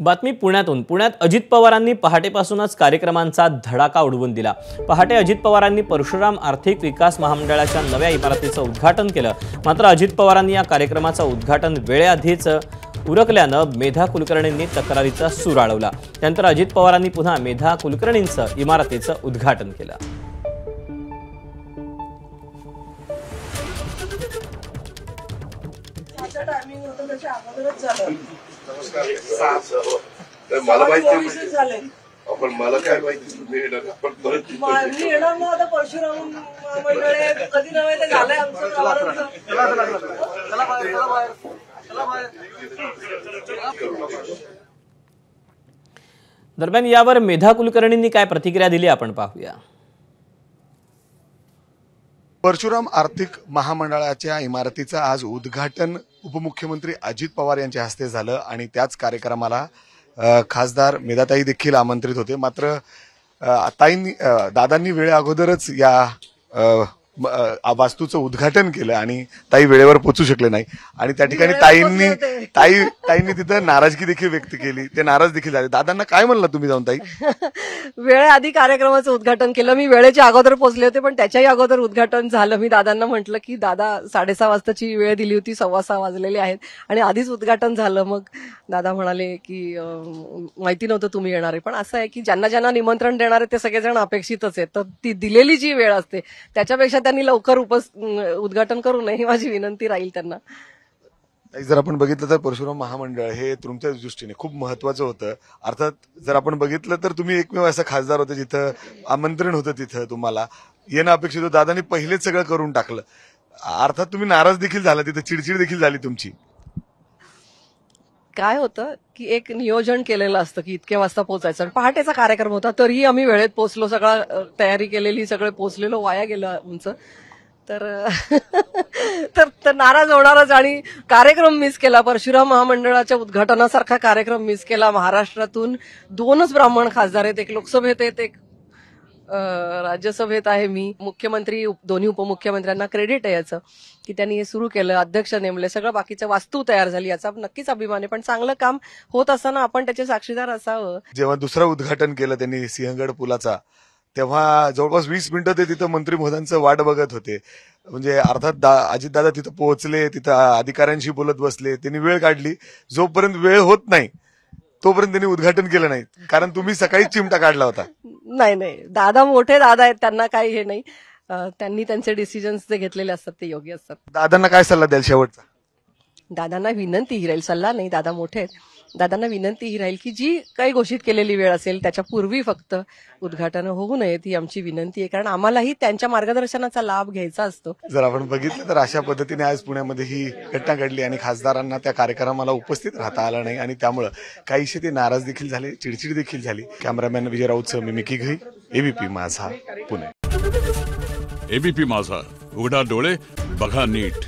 बातमी पुण्यात अजित पवारांनी पहाटेपासूनच कार्यक्रमांचा धडाका उडवून दिला। पहाटे अजित पवारांनी परशुराम आर्थिक विकास महामंडळाच्या नव्या इमारतीचं उद्घाटन केलं। मात्र अजित पवारांनी या कार्यक्रमाचं उद्घाटन वेळेआधीच उरकल्यानं मेधा कुलकर्णींनी तक्रारीचा सूर आळवला। त्यानंतर अजित पवारांनी पुन्हा मेधा कुलकर्णींचं इमारतीचं उद्घाटन केलं। मला माहिती झाले आपण मला काय माहिती तुम्ही येणार पण परत मी येणार ना आता परशुराम मंडळे कधी नव्हे ते झालंय आमचं दरम्यान यावर मेधा कुलकर्णींनी काय प्रतिक्रिया दिली आपण पाहूया। परशुराम आर्थिक महामंडळाच्या इमारतीचं आज उद्घाटन उपमुख्यमंत्री अजित पवार यांच्या हस्ते झालं आणि त्याच कार्यक्रमाला खासदार मेधाताई देखील आमंत्रित होते। मात्र दादांनी वेळे अगोदरच या वास्तूचं उद्घाटन केलं आणि ताई वेळेवर पोहोचू शकले नाही आणि त्या ठिकाणी ताईंनी तिथं नाराजगी देखील व्यक्त केली। ते नाराज देखील झाले। दादांना काय म्हणलं तुम्ही जाऊन ताई? वेळेआधी कार्यक्रमाचं उद्घाटन केलं। मी वेळेच्या अगोदर पोहोचले होते पण त्याच्याही अगोदर उद्घाटन झालं। मी दादांना म्हटलं की दादा 6:30 वाजताची वेळ दिली होती, 6:15 वाजलेले आहेत आणि आधीच उद्घाटन झालं। मग दादा म्हणाले की माहिती नव्हतं तुम्ही येणार आहे, पण असं आहे की ज्यांना ज्यांना निमंत्रण देणार आहे ते सगळेजण अपेक्षितच आहेत, तर ती दिलेली जी वेळ असते त्याच्यापेक्षा त्यांनी लवकर उद्घाटन करू नये ही माझी विनंती राहील त्यांना। जर आपण बघितलं तर परशुराम महामंडळ हे तुमच्या दृष्टीने खूप महत्वाचं होतं। अर्थात जर आपण बघितलं तर तुम्ही एकमेव असं खासदार होते जिथं आमंत्रण होतं, तिथं तुम्हाला येणं अपेक्षित होतं। दादांनी पहिलेच सगळं करून टाकलं। अर्थात तुम्ही नाराज देखील झाला, तिथं चिडचिड देखील झाली तुमची। काय होतं की एक नियोजन केलेलं असतं की इतक्या वाजता पोहोचायचं, पहाटेचा कार्यक्रम होता तरीही आम्ही वेळेत पोहोचलो, सगळं तयारी केलेली, सगळे पोहोचलेलो, वाया गेलं आमचं, तर नाराज होणारच आणि कार्यक्रम मिस केला। परशुराम महामंडळाच्या उद्घाटनासारखा कार्यक्रम मिस केला। महाराष्ट्रातून 2च ब्राह्मण खासदार आहेत, एक लोकसभेत आहेत, एक राज्यसभेत आहे। मी मुख्यमंत्री दोन्ही उपमुख्यमंत्र्यांना क्रेडिट आहे याचं की त्यांनी हे सुरू केलं, अध्यक्ष नेमले, सगळं बाकीचं वास्तू तयार झाली, याचा नक्कीच अभिमान आहे। पण चांगलं काम होत असताना आपण त्याचे साक्षीदार असावं। जेव्हा दुसरं उद्घाटन केलं त्यांनी सिंहगड पुलाचा, तेव्हा जवळपास 20 मिनिटं ते तिथं मंत्री महोदयांचं वाट बघत होते। म्हणजे अर्थात अजितदादा तिथं पोहोचले, तिथं अधिकाऱ्यांशी बोलत बसले, त्यांनी वेळ काढली। जोपर्यंत वेळ होत नाही तोपर्यंत त्यांनी उद्घाटन केलं नाही, कारण तुम्ही सकाळीच चिमटा काढला होता। नाही, दादा मोठे दादा आहेत, त्यांना काही हे नाही, त्यांनी त्यांचे डिसिजन्स जे घेतलेले असतात ते योग्य असतात। दादांना काय सल्ला द्याल शेवटचा? दादांना विनंती ही राहील, सल्ला नाही, दादा मोठे आहेत, दादांना विनंती ही राहील की जी काही घोषित केलेली वेळ असेल त्याच्या पूर्वी फक्त उद्घाटन होऊ नये, ही आमची विनंती आहे, कारण आम्हालाही त्यांच्या मार्गदर्शनाचा लाभ घ्यायचा असतो। जर आपण बघितलं तर अशा पद्धतीने आज पुण्यामध्ये ही घटना घडली आणि खासदारांना त्या कार्यक्रमाला उपस्थित राहता आलं नाही आणि त्यामुळे काहीशे ते नाराज देखील झाले, चिडचिड देखील झाली। कॅमेरामॅन विजय राऊतसह मी मिकी घई, एबीपी माझा, पुणे। एबीपी माझा, उघडा डोळे बघा नीट।